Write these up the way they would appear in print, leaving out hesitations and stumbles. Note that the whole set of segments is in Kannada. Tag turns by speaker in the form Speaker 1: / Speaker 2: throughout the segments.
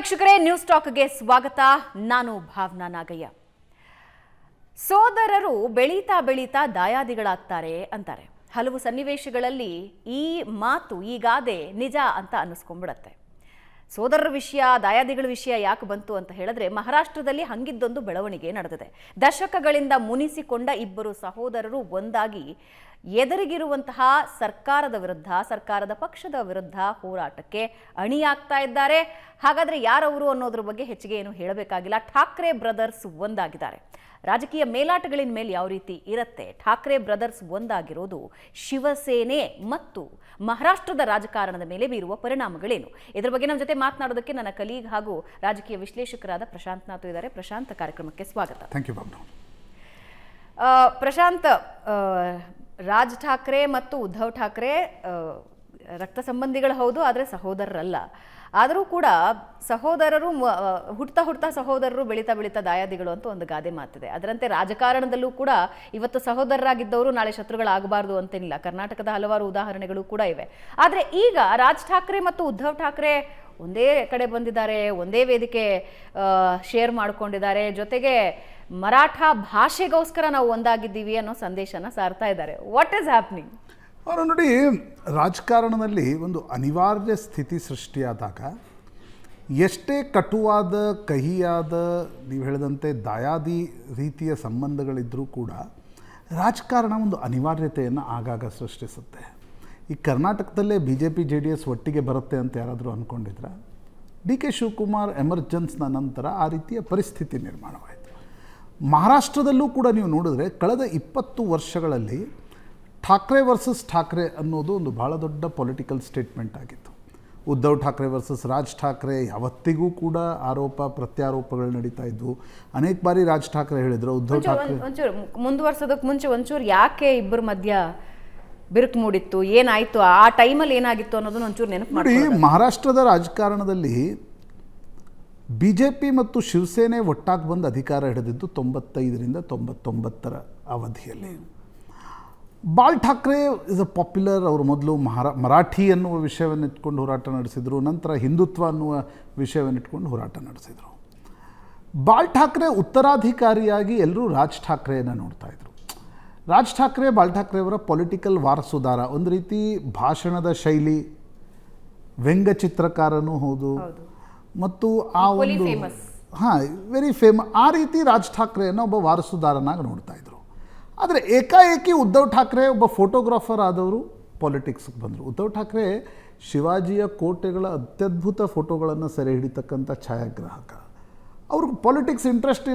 Speaker 1: ವೀಕ್ಷಕರೇ, ನ್ಯೂಸ್ ಟಾಕ್ಗೆ ಸ್ವಾಗತ. ನಾನು ಭಾವನಾ ನಾಗಯ್ಯ. ಸೋದರರು ಬೆಳೀತಾ ಬೆಳೀತಾ ದಾಯಾದಿಗಳಾಗ್ತಾರೆ ಅಂತಾರೆ. ಹಲವು ಸನ್ನಿವೇಶಗಳಲ್ಲಿ ಈ ಮಾತು, ಈ ಗಾದೆ ನಿಜ ಅಂತ ಅನ್ನಿಸ್ಕೊಂಡ್ಬಿಡತ್ತೆ. ಸೋದರರ ವಿಷಯ, ದಾಯಾದಿಗಳ ವಿಷಯ ಯಾಕೆ ಬಂತು ಅಂತ ಹೇಳಿದ್ರೆ, ಮಹಾರಾಷ್ಟ್ರದಲ್ಲಿ ಹಂಗಿದ್ದೊಂದು ಬೆಳವಣಿಗೆ ನಡೆದಿದೆ. ದಶಕಗಳಿಂದ ಮುನಿಸಿಕೊಂಡ ಇಬ್ಬರು ಸಹೋದರರು ಒಂದಾಗಿ ಎದುರಿಗಿರುವಂತಹ ಸರ್ಕಾರದ ವಿರುದ್ಧ, ಸರ್ಕಾರದ ಪಕ್ಷದ ವಿರುದ್ಧ ಹೋರಾಟಕ್ಕೆ ಅಣಿಯಾಗ್ತಾ ಇದ್ದಾರೆ. ಹಾಗಾದ್ರೆ ಯಾರವರು ಅನ್ನೋದ್ರ ಬಗ್ಗೆ ಹೆಚ್ಚಿಗೆ ಏನು ಹೇಳಬೇಕಾಗಿಲ್ಲ. ಠಾಕ್ರೆ ಬ್ರದರ್ಸ್ ಒಂದಾಗಿದ್ದಾರೆ. ರಾಜಕೀಯ ಮೇಲಾಟಗಳಿನ ಮೇಲೆ ಯಾವ ರೀತಿ ಇರುತ್ತೆ, ಠಾಕ್ರೆ ಬ್ರದರ್ಸ್ ಒಂದಾಗಿರೋದು ಶಿವಸೇನೆ ಮತ್ತು ಮಹಾರಾಷ್ಟ್ರದ ರಾಜಕಾರಣದ ಮೇಲೆ ಬೀರುವ ಪರಿಣಾಮಗಳೇನು, ಇದರ ಬಗ್ಗೆ ನಮ್ಮ ಜೊತೆ ಮಾತನಾಡೋದಕ್ಕೆ ನನ್ನ ಕಲೀಗ್ ಹಾಗೂ ರಾಜಕೀಯ ವಿಶ್ಲೇಷಕರಾದ ಪ್ರಶಾಂತ್ ನಾಥ್ ಇದ್ದಾರೆ. ಪ್ರಶಾಂತ್, ಕಾರ್ಯಕ್ರಮಕ್ಕೆ ಸ್ವಾಗತ.
Speaker 2: Thank you Babu.
Speaker 1: ಪ್ರಶಾಂತ್, ರಾಜ್ ಠಾಕ್ರೆ ಮತ್ತು ಉದ್ಧವ್ ಠಾಕ್ರೆ ರಕ್ತ ಸಂಬಂಧಿಗಳು ಹೌದು, ಆದರೆ ಸಹೋದರರಲ್ಲ. ಆದರೂ ಕೂಡ ಸಹೋದರರು ಹುಡ್ತಾ ಸಹೋದರರು ಬೆಳೀತಾ ದಾಯಾದಿಗಳು ಅಂತ ಒಂದು ಗಾದೆ ಮಾತಿದೆ. ಅದರಂತೆ ರಾಜಕಾರಣದಲ್ಲೂ ಕೂಡ ಇವತ್ತು ಸಹೋದರರಾಗಿದ್ದವರು ನಾಳೆ ಶತ್ರುಗಳಾಗಬಾರ್ದು ಅಂತೇನಿಲ್ಲ. ಕರ್ನಾಟಕದ ಹಲವಾರು ಉದಾಹರಣೆಗಳು ಕೂಡ ಇವೆ. ಆದರೆ ಈಗ ರಾಜ್ ಠಾಕ್ರೆ ಮತ್ತು ಉದ್ಧವ್ ಠಾಕ್ರೆ ಒಂದೇ ಕಡೆ ಬಂದಿದ್ದಾರೆ, ಒಂದೇ ವೇದಿಕೆ ಶೇರ್ ಮಾಡ್ಕೊಂಡಿದ್ದಾರೆ. ಜೊತೆಗೆ ಮರಾಠ ಭಾಷೆಗೋಸ್ಕರ ನಾವು ಒಂದಾಗಿದ್ದೀವಿ ಅನ್ನೋ ಸಂದೇಶನ ಸಾರ್ತಾ ಇದ್ದಾರೆ. What is happening?
Speaker 2: ಅವರು ನೋಡಿ, ರಾಜಕಾರಣದಲ್ಲಿ ಒಂದು ಅನಿವಾರ್ಯ ಸ್ಥಿತಿ ಸೃಷ್ಟಿಯಾದಾಗ ಎಷ್ಟೇ ಕಟುವಾದ, ಕಹಿಯಾದ, ನೀವು ಹೇಳಿದಂತೆ ದಾಯಾದಿ ರೀತಿಯ ಸಂಬಂಧಗಳಿದ್ದರೂ ಕೂಡ ರಾಜಕಾರಣ ಒಂದು ಅನಿವಾರ್ಯತೆಯನ್ನು ಆಗಾಗ ಸೃಷ್ಟಿಸುತ್ತೆ. ಈ ಕರ್ನಾಟಕದಲ್ಲೇ BJP JDS ಒಟ್ಟಿಗೆ ಬರುತ್ತೆ ಅಂತ ಯಾರಾದರೂ ಅಂದ್ಕೊಂಡಿದ್ರೆ, DK ಶಿವಕುಮಾರ್ ಎಮರ್ಜೆನ್ಸ್ನ ನಂತರ ಆ ರೀತಿಯ ಪರಿಸ್ಥಿತಿ ನಿರ್ಮಾಣವಾಯಿತು. ಮಹಾರಾಷ್ಟ್ರದಲ್ಲೂ ಕೂಡ ನೀವು ನೋಡಿದ್ರೆ ಕಳೆದ 20 ವರ್ಷಗಳಲ್ಲಿ ಠಾಕ್ರೆ ವರ್ಸಸ್ ಠಾಕ್ರೆ ಅನ್ನೋದು ಒಂದು ಭಾಳ ದೊಡ್ಡ ಪೊಲಿಟಿಕಲ್ ಸ್ಟೇಟ್ಮೆಂಟ್ ಆಗಿತ್ತು. ಉದ್ಧವ್ ಠಾಕ್ರೆ ವರ್ಸಸ್ ರಾಜ್ ಠಾಕ್ರೆ ಯಾವತ್ತಿಗೂ ಕೂಡ ಆರೋಪ ಪ್ರತ್ಯಾರೋಪಗಳು ನಡೀತಾ ಇದ್ವು. ಅನೇಕ ಬಾರಿ ರಾಜ್ ಠಾಕ್ರೆ ಹೇಳಿದ್ರು, ಉದ್ಧವ್ ಠಾಕ್ರೆ
Speaker 1: ಒಂಚೂರು ಮುಂದುವರ್ಸೋದಕ್ಕೆ ಮುಂಚೆ ಒಂಚೂರು ಯಾಕೆ ಇಬ್ಬರ ಮಧ್ಯ ಬಿರುಕು ಮೂಡಿತ್ತು, ಏನಾಯ್ತು, ಆ ಟೈಮಲ್ಲಿ ಏನಾಗಿತ್ತು ಅನ್ನೋದನ್ನ ಒಂಚೂರು ನೆನಪು ಮಾಡಿ.
Speaker 2: ಮಹಾರಾಷ್ಟ್ರದ ರಾಜಕಾರಣದಲ್ಲಿ BJP ಮತ್ತು ಶಿವಸೇನೆ ಒಟ್ಟಾಗಿ ಬಂದು ಅಧಿಕಾರ ಹಿಡಿದಿದ್ದು 95ರಿಂದ 99ರ ಅವಧಿಯಲ್ಲಿ. Ball Thackeray is a popular. ಅವರು ಮೊದಲು ಮರಾಠಿ ಅನ್ನುವ ವಿಷಯವನ್ನು ಇಟ್ಕೊಂಡು ಹೋರಾಟ ನಡೆಸಿದರು, ನಂತರ ಹಿಂದುತ್ವ ಅನ್ನುವ ವಿಷಯವನ್ನು ಇಟ್ಕೊಂಡು ಹೋರಾಟ ನಡೆಸಿದರು. ಬಾಲ್ ಠಾಕ್ರೆ ಉತ್ತರಾಧಿಕಾರಿಯಾಗಿ ಎಲ್ಲರೂ ರಾಜ್ ಠಾಕ್ರೆಯನ್ನು ನೋಡ್ತಾ ಇದ್ರು. ರಾಜ್ ಠಾಕ್ರೆ ಬಾಲ್ ಠಾಕ್ರೆ ಅವರ ಪೊಲಿಟಿಕಲ್ ವಾರಸುದಾರ. ಒಂದು ರೀತಿ ಭಾಷಣದ ಶೈಲಿ, ವ್ಯಂಗ್ಯಚಿತ್ರಕಾರನೂ ಹೌದು, ಮತ್ತು ಆ ಒಂದು ವೆರಿ ಫೇಮಸ್. ಆ ರೀತಿ ರಾಜ್ ಠಾಕ್ರೆಯನ್ನು ಒಬ್ಬ ವಾರಸುದಾರನಾಗಿ ನೋಡ್ತಾ ಇದ್ರು. ಆದರೆ ಏಕಾಏಕಿ ಉದ್ಧವ್ ಠಾಕ್ರೆ ಒಬ್ಬ ಫೋಟೋಗ್ರಾಫರ್ ಆದವರು ಪಾಲಿಟಿಕ್ಸ್ಗೆ ಬಂದರು. ಉದ್ಧವ್ ಠಾಕ್ರೆ ಶಿವಾಜಿಯ ಕೋಟೆಗಳ ಅತ್ಯದ್ಭುತ ಫೋಟೋಗಳನ್ನು ಸೆರೆ ಹಿಡಿತಕ್ಕಂಥ ಛಾಯಾಗ್ರಾಹಕ. ಅವ್ರಿಗೆ ಪಾಲಿಟಿಕ್ಸ್ ಇಂಟ್ರೆಸ್ಟ್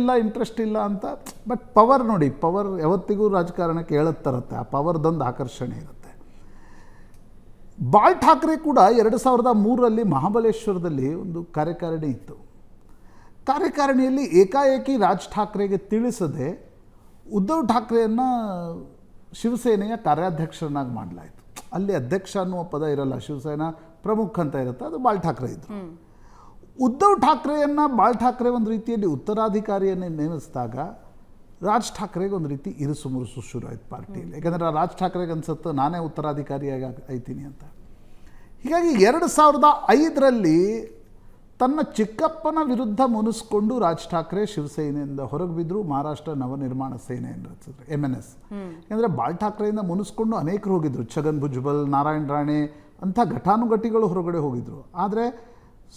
Speaker 2: ಇಲ್ಲ ಅಂತ. ಬಟ್ ಪವರ್ ನೋಡಿ, ಪವರ್ ಯಾವತ್ತಿಗೂ ರಾಜಕಾರಣಕ್ಕೆ ಹೇಳುತ್ತರುತ್ತೆ. ಆ ಪವರ್ದೊಂದು ಆಕರ್ಷಣೆ ಇರುತ್ತೆ. ಬಾಲ್ ಠಾಕ್ರೆ ಕೂಡ 2003ರಲ್ಲಿ ಮಹಾಬಲೇಶ್ವರದಲ್ಲಿ ಒಂದು ಕಾರ್ಯಕಾರಿಣಿ ಇತ್ತು. ಕಾರ್ಯಕಾರಿಣಿಯಲ್ಲಿ ಏಕಾಏಕಿ ರಾಜ್ ಠಾಕ್ರೆಗೆ ತಿಳಿಸದೆ ಉದ್ಧವ್ ಠಾಕ್ರೆಯನ್ನು ಶಿವಸೇನೆಯ ಕಾರ್ಯಾಧ್ಯಕ್ಷರನ್ನಾಗಿ ಮಾಡಲಾಯಿತು. ಅಲ್ಲಿ ಅಧ್ಯಕ್ಷ ಅನ್ನುವ ಪದ ಇರಲ್ಲ, ಶಿವಸೇನಾ ಪ್ರಮುಖ ಅಂತ ಇರುತ್ತೆ, ಅದು ಬಾಲ್ ಠಾಕ್ರೆ ಇದ್ದರು. ಉದ್ಧವ್ ಠಾಕ್ರೆಯನ್ನು ಬಾಲ್ ಠಾಕ್ರೆ ಒಂದು ರೀತಿಯಲ್ಲಿ ಉತ್ತರಾಧಿಕಾರಿಯನ್ನು ನೇಮಿಸಿದಾಗ ರಾಜ್ ಠಾಕ್ರೆಗೆ ಒಂದು ರೀತಿ ಇರುಸು ಮುರುಸು ಶುರು ಆಯ್ತು ಪಾರ್ಟಿಯಲ್ಲಿ. ಯಾಕಂದರೆ ರಾಜ್ ಠಾಕ್ರೆಗೆ ಅನ್ಸುತ್ತೆ ನಾನೇ ಉತ್ತರಾಧಿಕಾರಿಯಾಗಿ ಆಯ್ತೀನಿ ಅಂತ. ಹೀಗಾಗಿ 2005ರಲ್ಲಿ ತನ್ನ ಚಿಕ್ಕಪ್ಪನ ವಿರುದ್ಧ ಮುನಿಸ್ಕೊಂಡು ರಾಜ್ ಠಾಕ್ರೆ ಶಿವಸೇನೆಯಿಂದ ಹೊರಗೆ ಬಿದ್ದರು. ಮಹಾರಾಷ್ಟ್ರ ನವನಿರ್ಮಾಣ ಸೇನೆಯನ್ನು ರಚಿಸಿದ್ರು, MNS. ಯಾಕಂದರೆ ಬಾಲ್ ಠಾಕ್ರೆಯಿಂದ ಮುನಿಸ್ಕೊಂಡು ಅನೇಕರು ಹೋಗಿದ್ದರು. ಛಗನ್ ಭುಜ್ಬಲ್, ನಾರಾಯಣ್ ರಾಣೆ ಅಂಥ ಘಟಾನುಘಟಿಗಳು ಹೊರಗಡೆ ಹೋಗಿದ್ದರು. ಆದರೆ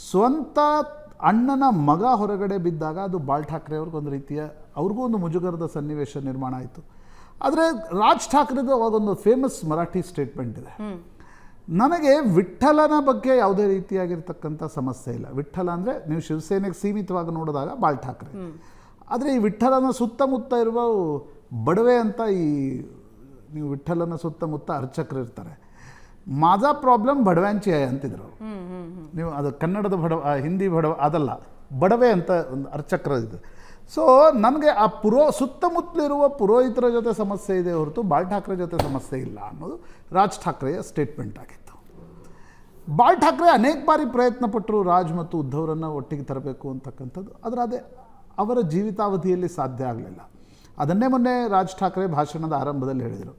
Speaker 2: ಸ್ವಂತ ಅಣ್ಣನ ಮಗ ಹೊರಗಡೆ ಬಿದ್ದಾಗ ಅದು ಬಾಲ್ ಠಾಕ್ರೆ ಅವ್ರಿಗೊಂದು ರೀತಿಯ, ಅವ್ರಿಗೂ ಒಂದು ಮುಜುಗರದ ಸನ್ನಿವೇಶ ನಿರ್ಮಾಣ ಆಯಿತು. ಆದರೆ ರಾಜ್ ಠಾಕ್ರೆದು ಅವಾಗೊಂದು ಫೇಮಸ್ ಮರಾಠಿ ಸ್ಟೇಟ್ಮೆಂಟ್ ಇದೆ, ನನಗೆ ವಿಠ್ಠಲನ ಬಗ್ಗೆ ಯಾವುದೇ ರೀತಿಯಾಗಿರ್ತಕ್ಕಂಥ ಸಮಸ್ಯೆ ಇಲ್ಲ. ವಿಠ್ಠಲ ಅಂದರೆ ನೀವು ಶಿವಸೇನೆಗೆ ಸೀಮಿತವಾಗಿ ನೋಡಿದಾಗ ಬಾಲ್ ಠಾಕ್ರೆ, ಆದರೆ ಈ ವಿಠ್ಠಲನ ಸುತ್ತಮುತ್ತ ಇರುವ ಬಡವೆ ಅಂತ, ಈ ನೀವು ವಿಠ್ಠಲನ ಸುತ್ತಮುತ್ತ ಅರ್ಚಕರು ಇರ್ತಾರೆ. ಮಾಜಾ ಪ್ರಾಬ್ಲಮ್ ಬಡವ್ಯಾಂಚಿ ಅಂತಿದ್ರು. ನೀವು ಅದು ಕನ್ನಡದ ಬಡವ, ಹಿಂದಿ ಬಡವ ಅದಲ್ಲ, ಬಡವೆ ಅಂತ ಒಂದು ಅರ್ಚಕರ ಇದೆ. ಸೊ ನನಗೆ ಆ ಸುತ್ತಮುತ್ತಲಿರುವ ಪುರೋಹಿತರ ಜೊತೆ ಸಮಸ್ಯೆ ಇದೆ ಹೊರತು ಬಾಲ್ ಠಾಕ್ರೆ ಜೊತೆ ಸಮಸ್ಯೆ ಇಲ್ಲ ಅನ್ನೋದು ರಾಜ್ ಠಾಕ್ರೆಯ ಸ್ಟೇಟ್ಮೆಂಟ್ ಆಗಿತ್ತು. ಬಾಲ್ ಠಾಕ್ರೆ ಅನೇಕ ಬಾರಿ ಪ್ರಯತ್ನ ಪಟ್ಟರು ರಾಜ್ ಮತ್ತು ಉದ್ಧವರನ್ನು ಒಟ್ಟಿಗೆ ತರಬೇಕು ಅಂತಕ್ಕಂಥದ್ದು. ಆದರೆ ಅದೇ ಅವರ ಜೀವಿತಾವಧಿಯಲ್ಲಿ ಸಾಧ್ಯ ಆಗಲಿಲ್ಲ. ಅದನ್ನೇ ಮೊನ್ನೆ ರಾಜ್ ಠಾಕ್ರೆ ಭಾಷಣದ ಆರಂಭದಲ್ಲಿ ಹೇಳಿದರು.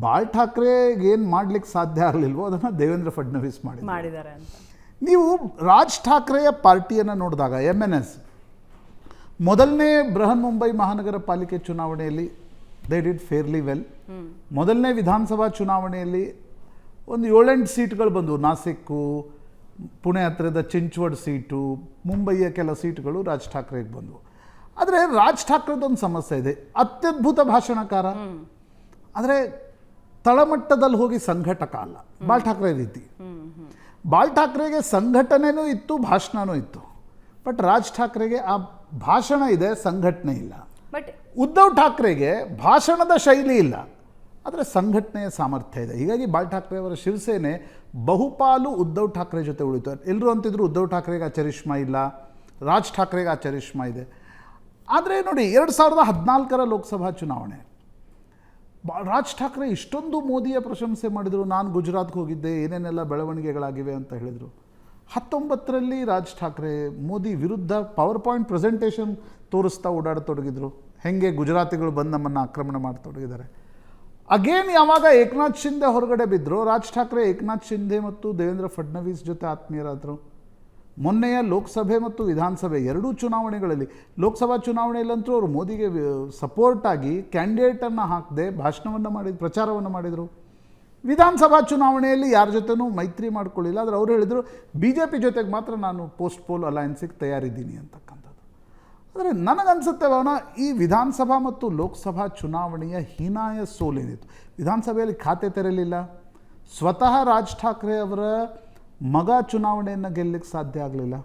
Speaker 2: ಬಾಲ್ ಠಾಕ್ರೆಗೆ ಏನು ಮಾಡ್ಲಿಕ್ಕೆ ಸಾಧ್ಯ ಆಗಲಿಲ್ವೋ ಅದನ್ನು ದೇವೇಂದ್ರ ಫಡ್ನವೀಸ್ ಮಾಡಿದ್ದಾರೆ ಅಂತ. ನೀವು ರಾಜ್ ಠಾಕ್ರೆಯ ಪಾರ್ಟಿಯನ್ನು ನೋಡಿದಾಗ MNS ಮೊದಲನೇ ಬೃಹನ್ ಮುಂಬೈ ಮಹಾನಗರ ಪಾಲಿಕೆ ಚುನಾವಣೆಯಲ್ಲಿ ದೇ ಡಿಡ್ ಫೇರ್ಲಿ ವೆಲ್. ಮೊದಲನೇ ವಿಧಾನಸಭಾ ಚುನಾವಣೆಯಲ್ಲಿ ಒಂದು 7-8 ಸೀಟ್ಗಳು ಬಂದವು. ನಾಸಿಕ್ಕು, ಪುಣೆ ಹತ್ತಿರದ ಚಿಂಚ್ವಡ್ ಸೀಟು, ಮುಂಬಯಿಯ ಕೆಲ ಸೀಟುಗಳು ರಾಜ್ ಠಾಕ್ರೆಗೆ ಬಂದವು. ಆದರೆ ರಾಜ್ ಠಾಕ್ರೆದೊಂದು ಸಮಸ್ಯೆ ಇದೆ, ಅತ್ಯದ್ಭುತ ಭಾಷಣಕಾರ, ಆದರೆ ತಳಮಟ್ಟದಲ್ಲಿ ಹೋಗಿ ಸಂಘಟಕ ಅಲ್ಲ. ಬಾಳ್ ಠಾಕ್ರೆ ರೀತಿ. ಬಾಳ್ ಠಾಕ್ರೆಗೆ ಸಂಘಟನೆನೂ ಇತ್ತು, ಭಾಷಣನೂ ಇತ್ತು. ಬಟ್ ರಾಜ್ ಠಾಕ್ರೆಗೆ ಆ ಭಾಷಣ ಇದೆ, ಸಂಘಟನೆ ಇಲ್ಲ.
Speaker 1: ಬಟ್
Speaker 2: ಉದ್ಧವ್ ಠಾಕ್ರೆಗೆ ಭಾಷಣದ ಶೈಲಿ ಇಲ್ಲ, ಆದರೆ ಸಂಘಟನೆಯ ಸಾಮರ್ಥ್ಯ ಇದೆ. ಹೀಗಾಗಿ ಬಾಳ್ ಠಾಕ್ರೆ ಅವರ ಶಿವಸೇನೆ ಬಹುಪಾಲು ಉದ್ಧವ್ ಠಾಕ್ರೆ ಜೊತೆ ಉಳಿತು. ಎಲ್ಲರೂ ಅಂತಿದ್ರು ಉದ್ಧವ್ ಠಾಕ್ರೆಗೆ ಆ ಚರಿಷ್ಮಾ ಇಲ್ಲ, ರಾಜ್ ಠಾಕ್ರೆಗೆ ಆ ಚರಿಷ್ಮಾ ಇದೆ. ಆದರೆ ನೋಡಿ 2014 ಲೋಕಸಭಾ ಚುನಾವಣೆ, ರಾಜ್ ಠಾಕ್ರೆ ಇಷ್ಟೊಂದು ಮೋದಿಯ ಪ್ರಶಂಸೆ ಮಾಡಿದರು. ನಾನು ಗುಜರಾತ್ಗೆ ಹೋಗಿದ್ದೆ, ಏನೇನೆಲ್ಲ ಬೆಳವಣಿಗೆಗಳಾಗಿವೆ ಅಂತ ಹೇಳಿದರು. 19ರಲ್ಲಿ ರಾಜ್ ಠಾಕ್ರೆ ಮೋದಿ ವಿರುದ್ಧ ಪವರ್ ಪಾಯಿಂಟ್ ಪ್ರೆಸೆಂಟೇಷನ್ ತೋರಿಸ್ತಾ ಓಡಾಡತೊಡಗಿದ್ರು. ಹೆಂಗೆ ಗುಜರಾತಿಗಳು ಬಂದು ನಮ್ಮನ್ನು ಆಕ್ರಮಣ ಮಾಡತೊಡಗಿದ್ದಾರೆ. ಅಗೇನ್ ಯಾವಾಗ ಏಕನಾಥ್ ಶಿಂದೆ ಹೊರಗಡೆ ಬಿದ್ದರು, ರಾಜ್ ಠಾಕ್ರೆ ಏಕನಾಥ್ ಶಿಂದೆ ಮತ್ತು ದೇವೇಂದ್ರ ಫಡ್ನವೀಸ್ ಜೊತೆ ಆತ್ಮೀಯರಾದರು. ಮೊನ್ನೆಯ ಲೋಕಸಭೆ ಮತ್ತು ವಿಧಾನಸಭೆ ಎರಡೂ ಚುನಾವಣೆಗಳಲ್ಲಿ, ಲೋಕಸಭಾ ಚುನಾವಣೆಯಲ್ಲಂತೂ ಅವರು ಮೋದಿಗೆ ಸಪೋರ್ಟಾಗಿ ಕ್ಯಾಂಡಿಡೇಟನ್ನು ಹಾಕದೆ ಭಾಷಣವನ್ನು ಮಾಡಿದ್ರು, ಪ್ರಚಾರವನ್ನು ಮಾಡಿದರು. ವಿಧಾನಸಭಾ ಚುನಾವಣೆಯಲ್ಲಿ ಯಾರ ಜೊತೆನೂ ಮೈತ್ರಿ ಮಾಡ್ಕೊಳ್ಳಿಲ್ಲ. ಆದರೆ ಅವರು ಹೇಳಿದರು BJP ಜೊತೆಗೆ ಮಾತ್ರ ನಾನು ಪೋಸ್ಟ್ ಪೋಲ್ ಅಲಯನ್ಸಿಗೆ ತಯಾರಿದ್ದೀನಿ ಅಂತಕ್ಕಂಥದ್ದು. ಆದರೆ ನನಗನ್ಸುತ್ತೆ ಭಾವನ, ಈ ವಿಧಾನಸಭಾ ಮತ್ತು ಲೋಕಸಭಾ ಚುನಾವಣೆಯ ಹೀನಾಯ ಸೋಲೇನಿತ್ತು. ವಿಧಾನಸಭೆಯಲ್ಲಿ ಖಾತೆ ತೆರಲಿಲ್ಲ. ಸ್ವತಃ ರಾಜ್ ಠಾಕ್ರೆ ಅವರ ಮಗ ಚುನಾವಣೆಯನ್ನು ಗೆಲ್ಲಕ್ಕೆ ಸಾಧ್ಯ ಆಗಲಿಲ್ಲ.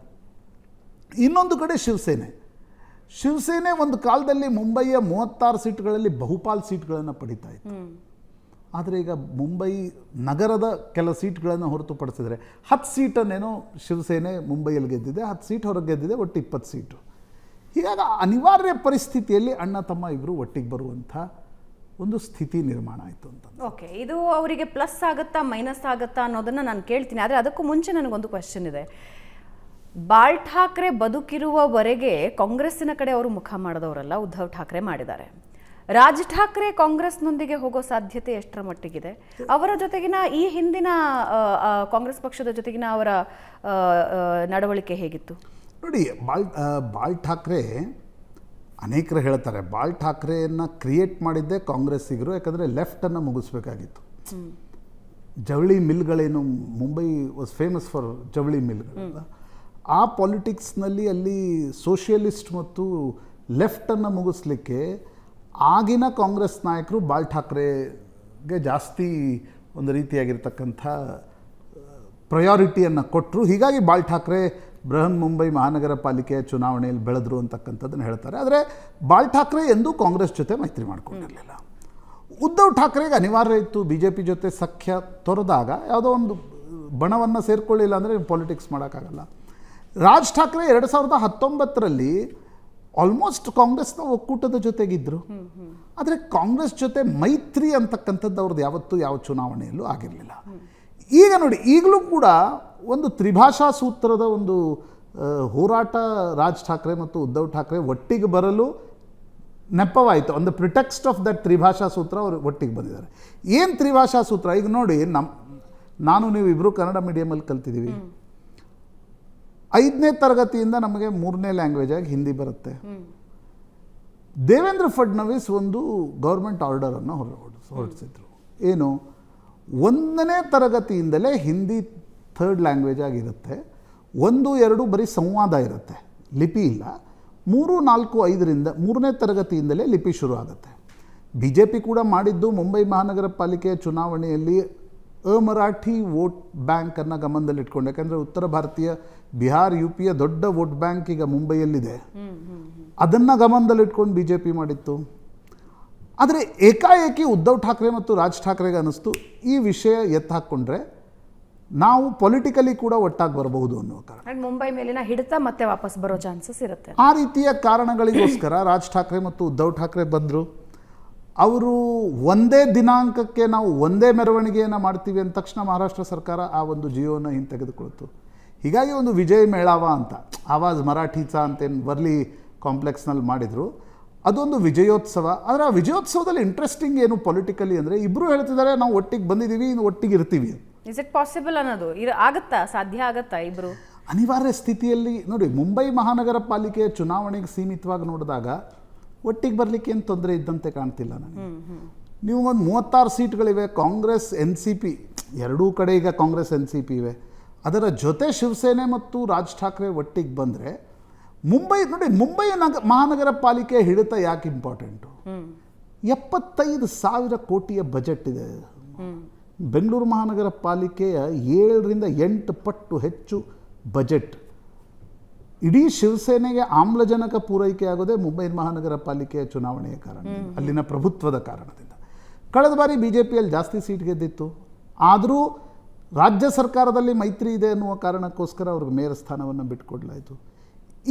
Speaker 2: ಇನ್ನೊಂದು ಕಡೆ ಶಿವಸೇನೆ ಒಂದು ಕಾಲದಲ್ಲಿ ಮುಂಬಯಿಯ 36 ಸೀಟ್ಗಳಲ್ಲಿ ಬಹುಪಾಲು ಸೀಟ್ಗಳನ್ನು ಪಡಿತಾ ಇತ್ತು. ಆದರೆ ಈಗ ಮುಂಬೈ ನಗರದ ಕೆಲ ಸೀಟ್ಗಳನ್ನು ಹೊರತುಪಡಿಸಿದರೆ 10 ಸೀಟನ್ನೇನೋ ಶಿವಸೇನೆ ಮುಂಬೈಯಲ್ಲಿ ಗೆದ್ದಿದೆ, 10 ಸೀಟ್ ಹೊರಗೆ ಗೆದ್ದಿದೆ, ಒಟ್ಟು 20 ಸೀಟು. ಹೀಗಾಗಿ ಅನಿವಾರ್ಯ ಪರಿಸ್ಥಿತಿಯಲ್ಲಿ ಅಣ್ಣ ತಮ್ಮ ಇಬ್ಬರು ಒಟ್ಟಿಗೆ ಬರುವಂಥ ಒಂದು ಸ್ಥಿತಿ ನಿರ್ಮಾಣ ಆಯಿತು ಅಂತ.
Speaker 1: ಓಕೆ, ಇದು ಅವರಿಗೆ ಪ್ಲಸ್ ಆಗುತ್ತಾ ಮೈನಸ್ ಆಗುತ್ತಾ ಅನ್ನೋದನ್ನು ನಾನು ಕೇಳ್ತೀನಿ. ಆದರೆ ಅದಕ್ಕೂ ಮುಂಚೆ ನನಗೊಂದು ಕ್ವೆಶ್ಚನ್ ಇದೆ. ಬಾಳ್ ಠಾಕ್ರೆ ಬದುಕಿರುವವರೆಗೆ ಕಾಂಗ್ರೆಸ್ಸಿನ ಕಡೆ ಅವರು ಮುಖ ಮಾಡಿದವರಲ್ಲ, ಉದ್ಧವ್ ಠಾಕ್ರೆ ಮಾಡಿದ್ದಾರೆ. ರಾಜ್ ಠಾಕ್ರೆ ಕಾಂಗ್ರೆಸ್ನೊಂದಿಗೆ ಹೋಗೋ ಸಾಧ್ಯತೆ ಎಷ್ಟರ ಮಟ್ಟಿಗಿದೆ? ಅವರ ಜೊತೆಗಿನ ಈ ಹಿಂದಿನ ಕಾಂಗ್ರೆಸ್ ಪಕ್ಷದ ಜೊತೆಗಿನ ಅವರ ನಡವಳಿಕೆ ಹೇಗಿತ್ತು?
Speaker 2: ನೋಡಿ, ಬಾಳ್ ಠಾಕ್ರೆ ಅನೇಕರು ಹೇಳ್ತಾರೆ ಬಾಳ್ ಠಾಕ್ರೆಯನ್ನು ಕ್ರಿಯೇಟ್ ಮಾಡಿದ್ದೇ ಕಾಂಗ್ರೆಸ್ಸಿಗರು. ಯಾಕಂದರೆ ಲೆಫ್ಟನ್ನು ಮುಗಿಸ್ಬೇಕಾಗಿತ್ತು. ಜವಳಿ ಮಿಲ್ಗಳೇನು, ಮುಂಬೈ ವಾಸ್ ಫೇಮಸ್ ಫಾರ್ ಜವಳಿ ಮಿಲ್ಗಳು. ಆ ಪಾಲಿಟಿಕ್ಸ್ನಲ್ಲಿ ಅಲ್ಲಿ ಸೋಷಿಯಲಿಸ್ಟ್ ಮತ್ತು ಲೆಫ್ಟನ್ನು ಮುಗಿಸ್ಲಿಕ್ಕೆ ಆಗಿನ ಕಾಂಗ್ರೆಸ್ ನಾಯಕರು ಬಾಳ್ ಠಾಕ್ರೆಗೆ ಜಾಸ್ತಿ ಒಂದು ರೀತಿಯಾಗಿರ್ತಕ್ಕಂಥ ಪ್ರಯಾರಿಟಿಯನ್ನು ಕೊಟ್ಟರು. ಹೀಗಾಗಿ ಬಾಳ್ ಠಾಕ್ರೆ ಬೃಹನ್ ಮುಂಬೈ ಮಹಾನಗರ ಪಾಲಿಕೆಯ ಚುನಾವಣೆಯಲ್ಲಿ ಬೆಳೆದರು ಅಂತಕ್ಕಂಥದ್ದನ್ನು ಹೇಳ್ತಾರೆ. ಆದರೆ ಬಾಳ್ ಠಾಕ್ರೆ ಎಂದೂ ಕಾಂಗ್ರೆಸ್ ಜೊತೆ ಮೈತ್ರಿ ಮಾಡ್ಕೊಂಡಿರಲಿಲ್ಲ. ಉದ್ಧವ್ ಠಾಕ್ರೆಗೆ ಅನಿವಾರ್ಯ ಇತ್ತು BJP ಜೊತೆ ಸಖ್ಯ ತೊರೆದಾಗ ಯಾವುದೋ ಒಂದು ಬಣವನ್ನು ಸೇರಿಕೊಳ್ಳಿಲ್ಲ ಅಂದರೆ ಪಾಲಿಟಿಕ್ಸ್ ಮಾಡೋಕ್ಕಾಗಲ್ಲ. ರಾಜ್ ಠಾಕ್ರೆ 2019ರಲ್ಲಿ ಆಲ್ಮೋಸ್ಟ್ ಕಾಂಗ್ರೆಸ್ನ ಒಕ್ಕೂಟದ ಜೊತೆಗಿದ್ದರು. ಆದರೆ ಕಾಂಗ್ರೆಸ್ ಜೊತೆ ಮೈತ್ರಿ ಅಂತಕ್ಕಂಥದ್ದು ಅವ್ರದ್ದು ಯಾವತ್ತೂ ಯಾವ ಚುನಾವಣೆಯಲ್ಲೂ ಆಗಿರಲಿಲ್ಲ. ಈಗ ನೋಡಿ, ಈಗಲೂ ಕೂಡ ಒಂದು ತ್ರಿಭಾಷಾ ಸೂತ್ರದ ಒಂದು ಹೋರಾಟ ರಾಜ್ ಠಾಕ್ರೆ ಮತ್ತು ಉದ್ಧವ್ ಠಾಕ್ರೆ ಒಟ್ಟಿಗೆ ಬರಲು ನೆಪವಾಯಿತು. On the pretext of that ತ್ರಿಭಾಷಾ ಸೂತ್ರ ಅವರು ಒಟ್ಟಿಗೆ ಬಂದಿದ್ದಾರೆ. ಏನು ತ್ರಿಭಾಷಾ ಸೂತ್ರ? ಈಗ ನೋಡಿ, ನಾನು ನೀವು ಇಬ್ಬರು ಕನ್ನಡ ಮೀಡಿಯಮಲ್ಲಿ ಕಲ್ತಿದ್ದೀವಿ. 5ನೇ ತರಗತಿಯಿಂದ ನಮಗೆ 3ನೇ ಲ್ಯಾಂಗ್ವೇಜ್ ಆಗಿ ಹಿಂದಿ ಬರುತ್ತೆ. ದೇವೇಂದ್ರ ಫಡ್ನವೀಸ್ ಒಂದು ಗೌರ್ಮೆಂಟ್ ಆರ್ಡರನ್ನು ಹೊರಡಿಸಿದ್ರು. ಏನು? 1ನೇ ತರಗತಿಯಿಂದಲೇ ಹಿಂದಿ 3rd ಲ್ಯಾಂಗ್ವೇಜ್ ಆಗಿರುತ್ತೆ. 1, 2 ಬರೀ ಸಂವಾದ ಇರುತ್ತೆ, ಲಿಪಿ ಇಲ್ಲ. 3, 4, 5ರಿಂದ 3ನೇ ತರಗತಿಯಿಂದಲೇ ಲಿಪಿ ಶುರು ಆಗುತ್ತೆ. BJP ಕೂಡ ಮಾಡಿದ್ದು ಮುಂಬೈ ಮಹಾನಗರ ಪಾಲಿಕೆಯ ಚುನಾವಣೆಯಲ್ಲಿ ಅಮರಾಠಿ ವೋಟ್ ಬ್ಯಾಂಕನ್ನು ಗಮನದಲ್ಲಿಟ್ಕೊಂಡು, ಯಾಕಂದರೆ ಉತ್ತರ ಭಾರತೀಯ ಬಿಹಾರ್ UP ದೊಡ್ಡ ವೋಟ್ ಬ್ಯಾಂಕ್ ಈಗ ಮುಂಬೈಯಲ್ಲಿದೆ, ಅದನ್ನು ಗಮನದಲ್ಲಿಟ್ಕೊಂಡು BJP ಮಾಡಿತ್ತು. ಆದರೆ ಏಕಾಏಕಿ ಉದ್ಧವ್ ಠಾಕ್ರೆ ಮತ್ತು ರಾಜ್ ಠಾಕ್ರೆಗೆ ಅನ್ನಿಸ್ತು ಈ ವಿಷಯ ಎತ್ತಾಕೊಂಡ್ರೆ ನಾವು ಪೊಲಿಟಿಕಲಿ ಕೂಡ ಒಟ್ಟಾಗಿ ಬರಬಹುದು ಅನ್ನೋ ಕಾರಣ,
Speaker 1: ಮುಂಬೈ ಮೇಲಿನ ಹಿಡಿತ ಮತ್ತೆ ವಾಪಸ್ ಬರೋ ಚಾನ್ಸಸ್ ಇರುತ್ತೆ.
Speaker 2: ಆ ರೀತಿಯ ಕಾರಣಗಳಿಗೋಸ್ಕರ ರಾಜ್ ಠಾಕ್ರೆ ಮತ್ತು ಉದ್ಧವ್ ಠಾಕ್ರೆ ಬಂದರು. ಅವರು ಒಂದೇ ದಿನಾಂಕಕ್ಕೆ ನಾವು ಒಂದೇ ಮೆರವಣಿಗೆಯನ್ನು ಮಾಡ್ತೀವಿ ಅಂದ ತಕ್ಷಣ ಮಹಾರಾಷ್ಟ್ರ ಸರ್ಕಾರ ಆ ಒಂದು ಜಿಯೋನ ಹಿಂತೆಗೆದುಕೊಳ್ತು. ಹೀಗಾಗಿ ಒಂದು ವಿಜಯ್ ಮೇಳಾವ ಅಂತ ಆವಾಜ್ ಮರಾಠೀಚಾ ಅಂತೇನು ವರ್ಲಿ ಕಾಂಪ್ಲೆಕ್ಸ್ನಲ್ಲಿ ಮಾಡಿದರು. ಅದೊಂದು ವಿಜಯೋತ್ಸವ. ಆದರೆ ಆ ವಿಜಯೋತ್ಸವದಲ್ಲಿ ಇಂಟ್ರೆಸ್ಟಿಂಗ್ ಏನು ಪೊಲಿಟಿಕಲಿ ಅಂದರೆ, ಇಬ್ಬರು ಹೇಳ್ತಿದ್ದಾರೆ ನಾವು ಒಟ್ಟಿಗೆ ಬಂದಿದ್ದೀವಿ, ಇನ್ನು ಒಟ್ಟಿಗೆ ಇರ್ತೀವಿ.
Speaker 1: ಇಸ್ ಇಟ್ ಪಾಸಿಬಲ್ ಅನ್ನೋದು ಆಗುತ್ತಾ, ಸಾಧ್ಯ ಆಗುತ್ತಾ ಇಬ್ರು?
Speaker 2: ಅನಿವಾರ್ಯ ಸ್ಥಿತಿಯಲ್ಲಿ ನೋಡಿ, ಮುಂಬೈ ಮಹಾನಗರ ಪಾಲಿಕೆ ಚುನಾವಣೆಗೆ ಸೀಮಿತವಾಗಿ ನೋಡಿದಾಗ ಒಟ್ಟಿಗೆ ಬರಲಿಕ್ಕೆ ಏನು ತೊಂದರೆ ಇದ್ದಂತೆ ಕಾಣ್ತಿಲ್ಲ ನನಗೆ. ನೀವು ಒಂದು 36 ಸೀಟ್ಗಳಿವೆ, ಕಾಂಗ್ರೆಸ್ NCP ಎರಡೂ ಕಡೆ ಈಗ ಕಾಂಗ್ರೆಸ್ NCP ಇವೆ, ಅದರ ಜೊತೆ ಶಿವಸೇನೆ ಮತ್ತು ರಾಜ್ ಠಾಕ್ರೆ ಒಟ್ಟಿಗೆ ಬಂದರೆ ಮುಂಬೈ ನೋಡಿ, ಮುಂಬೈ ಮಹಾನಗರ ಪಾಲಿಕೆ ಹಿಡಿತ ಯಾಕೆ ಇಂಪಾರ್ಟೆಂಟು? 75,000 ಕೋಟಿಯ ಬಜೆಟ್ ಇದೆ. ಬೆಂಗಳೂರು ಮಹಾನಗರ ಪಾಲಿಕೆಯ 7ರಿಂದ 8 ಪಟ್ಟು ಹೆಚ್ಚು ಬಜೆಟ್. ಇಡೀ ಶಿವಸೇನೆಗೆ ಆಮ್ಲಜನಕ ಪೂರೈಕೆ ಆಗೋದೇ ಮುಂಬೈ ಮಹಾನಗರ ಪಾಲಿಕೆಯ ಚುನಾವಣೆಯ ಕಾರಣ, ಅಲ್ಲಿನ ಪ್ರಭುತ್ವದ ಕಾರಣದಿಂದ. ಕಳೆದ ಬಾರಿ BJPಯಲ್ಲಿ ಜಾಸ್ತಿ ಸೀಟ್ ಗೆದ್ದಿತ್ತು, ಆದರೂ ರಾಜ್ಯ ಸರ್ಕಾರದಲ್ಲಿ ಮೈತ್ರಿ ಇದೆ ಅನ್ನುವ ಕಾರಣಕ್ಕೋಸ್ಕರ ಅವ್ರಿಗೆ ಮೇಯರ್ ಸ್ಥಾನವನ್ನು ಬಿಟ್ಟುಕೊಡ್ಲಾಯಿತು.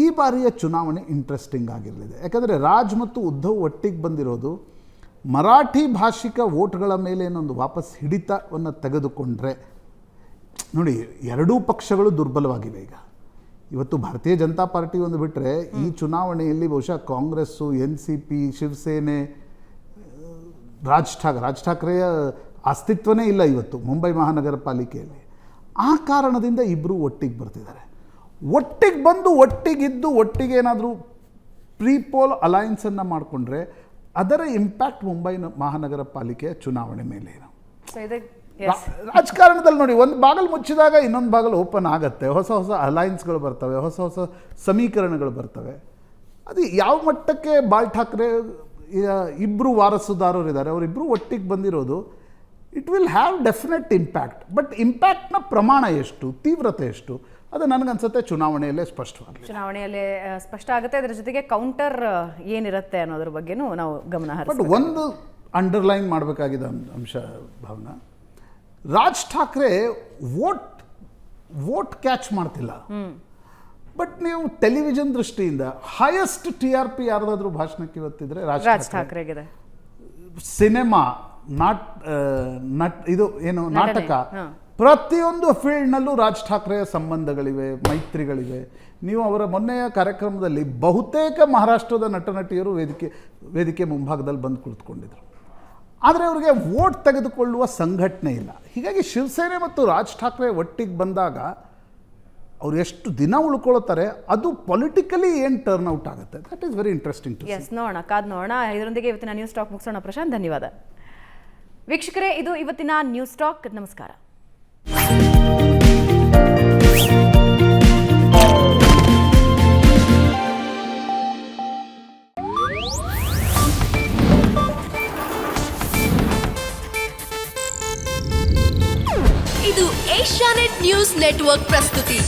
Speaker 2: ಈ ಬಾರಿಯ ಚುನಾವಣೆ ಇಂಟ್ರೆಸ್ಟಿಂಗ್ ಆಗಿರಲಿದೆ, ಯಾಕಂದರೆ ರಾಜ್ ಮತ್ತು ಉದ್ಧವ್ ಒಟ್ಟಿಗೆ ಬಂದಿರೋದು ಮರಾಠಿ ಭಾಷಿಕ ವೋಟ್ಗಳ ಮೇಲೆ ಏನೊಂದು ವಾಪಸ್ ಹಿಡಿತವನ್ನು ತೆಗೆದುಕೊಂಡ್ರೆ, ನೋಡಿ ಎರಡೂ ಪಕ್ಷಗಳು ದುರ್ಬಲವಾಗಿವೆ ಈಗ. ಇವತ್ತು ಭಾರತೀಯ ಜನತಾ ಪಾರ್ಟಿ ಒಂದು ಬಿಟ್ಟರೆ ಈ ಚುನಾವಣೆಯಲ್ಲಿ ಬಹುಶಃ ಕಾಂಗ್ರೆಸ್ಸು, NCP, ಶಿವಸೇನೆ, ರಾಜ್ ಠಾಕ್ರೆಯ ಅಸ್ತಿತ್ವನೇ ಇಲ್ಲ ಇವತ್ತು ಮುಂಬೈ ಮಹಾನಗರ ಪಾಲಿಕೆಯಲ್ಲಿ. ಆ ಕಾರಣದಿಂದ ಇಬ್ಬರು ಒಟ್ಟಿಗೆ ಬರ್ತಿದ್ದಾರೆ. ಒಟ್ಟಿಗೆ ಬಂದು ಒಟ್ಟಿಗಿದ್ದು ಒಟ್ಟಿಗೆ ಏನಾದರೂ ಪ್ರೀಪೋಲ್ ಅಲಯನ್ಸನ್ನು ಮಾಡಿಕೊಂಡ್ರೆ ಅದರ ಇಂಪ್ಯಾಕ್ಟ್ ಮುಂಬೈ ಮಹಾನಗರ ಪಾಲಿಕೆಯ ಚುನಾವಣೆ ಮೇಲೆ ಏನು. ರಾಜಕಾರಣದಲ್ಲಿ ನೋಡಿ, ಒಂದು ಬಾಗಿಲು ಮುಚ್ಚಿದಾಗ ಇನ್ನೊಂದು ಬಾಗಿಲು ಓಪನ್ ಆಗುತ್ತೆ, ಹೊಸ ಹೊಸ ಅಲಯನ್ಸ್ಗಳು ಬರ್ತವೆ, ಹೊಸ ಹೊಸ ಸಮೀಕರಣಗಳು ಬರ್ತವೆ. ಅದು ಯಾವ ಮಟ್ಟಕ್ಕೆ ಬಾಳ್ ಠಾಕ್ರೆ ಇಬ್ಬರು ವಾರಸುದಾರರು ಇದ್ದಾರೆ, ಅವರಿಬ್ಬರು ಒಟ್ಟಿಗೆ ಬಂದಿರೋದು it will have definite impact. But ಇಂಪ್ಯಾಕ್ಟ್ನ ಪ್ರಮಾಣ ಎಷ್ಟು, ತೀವ್ರತೆ ಎಷ್ಟು, ಅದು ನನಗನ್ಸುತ್ತೆ ಚುನಾವಣೆಯಲ್ಲೇ
Speaker 1: ಚುನಾವಣೆಯಲ್ಲೇ ಸ್ಪಷ್ಟ ಆಗುತ್ತೆ. ಅದರ ಜೊತೆಗೆ ಕೌಂಟರ್ ಏನಿರುತ್ತೆ ಅನ್ನೋದ್ರ ಬಗ್ಗೆನೂ ನಾವು ಗಮನ ಹರಿಸಬೇಕು.
Speaker 2: ಬಟ್ ಒಂದು ಅಂಡರ್ಲೈನ್ ಮಾಡಬೇಕಾಗಿದ್ದ ಅಂಶ ಭಾವನಾ, ರಾಜ್ ಠಾಕ್ರೆ ವೋಟ್ ಕ್ಯಾಚ್ ಮಾಡ್ತಿಲ್ಲ. ಬಟ್ ನೀವು ಟೆಲಿವಿಷನ್ ದೃಷ್ಟಿಯಿಂದ ಹೈಯೆಸ್ಟ್ TRP ಯಾರ್ದಾದ್ರೂ ಭಾಷಣಕ್ಕೆ ಇವತ್ತಿದ್ರೆ ರಾಜ್ ಠಾಕ್ರೆಗಿದೆ. ಸಿನಿಮಾ, ಇದು ಏನು ನಾಟಕ, ಪ್ರತಿಯೊಂದು ಫೀಲ್ಡ್ನಲ್ಲೂ ರಾಜ್ ಠಾಕ್ರೆಯ ಸಂಬಂಧಗಳಿವೆ, ಮೈತ್ರಿಗಳಿವೆ. ನೀವು ಅವರ ಮೊನ್ನೆಯ ಕಾರ್ಯಕ್ರಮದಲ್ಲಿ ಬಹುತೇಕ ಮಹಾರಾಷ್ಟ್ರದ ನಟನಟಿಯರು ವೇದಿಕೆ ಮುಂಭಾಗದಲ್ಲಿ ಬಂದು ಕುಳಿತುಕೊಂಡಿದ್ರು. ಆದರೆ ಅವರಿಗೆ ವೋಟ್ ತೆಗೆದುಕೊಳ್ಳುವ ಸಂಘಟನೆ ಇಲ್ಲ. ಹೀಗಾಗಿ ಶಿವಸೇನೆ ಮತ್ತು ರಾಜ್ ಠಾಕ್ರೆ ಒಟ್ಟಿಗೆ ಬಂದಾಗ ಅವ್ರು ಎಷ್ಟು ದಿನ ಉಳ್ಕೊಳ್ತಾರೆ, ಅದು ಪೊಲಿಟಿಕಲಿ ಏನು ಟರ್ನ್ಔಟ್ ಆಗುತ್ತೆ, that is very interesting to
Speaker 1: us. ನೋಡೋಣ, ಕಾದು ನೋಡೋಣ. ಇದರೊಂದಿಗೆ ಇವತ್ತಿನ ನ್ಯೂಸ್ ಟಾಕ್ ಮುಗಿಸೋಣ. ಪ್ರಶಾಂತ್, ಧನ್ಯವಾದ. ವೀಕ್ಷಕರೇ, ಇದು ಇವತ್ತಿನ ನ್ಯೂಸ್ ಟಾಕ್. ನಮಸ್ಕಾರ.
Speaker 3: ಇದು ಏಷ್ಯಾನೆಟ್ ನ್ಯೂಸ್ ನೆಟ್ವರ್ಕ್ ಪ್ರಸ್ತುತಿ.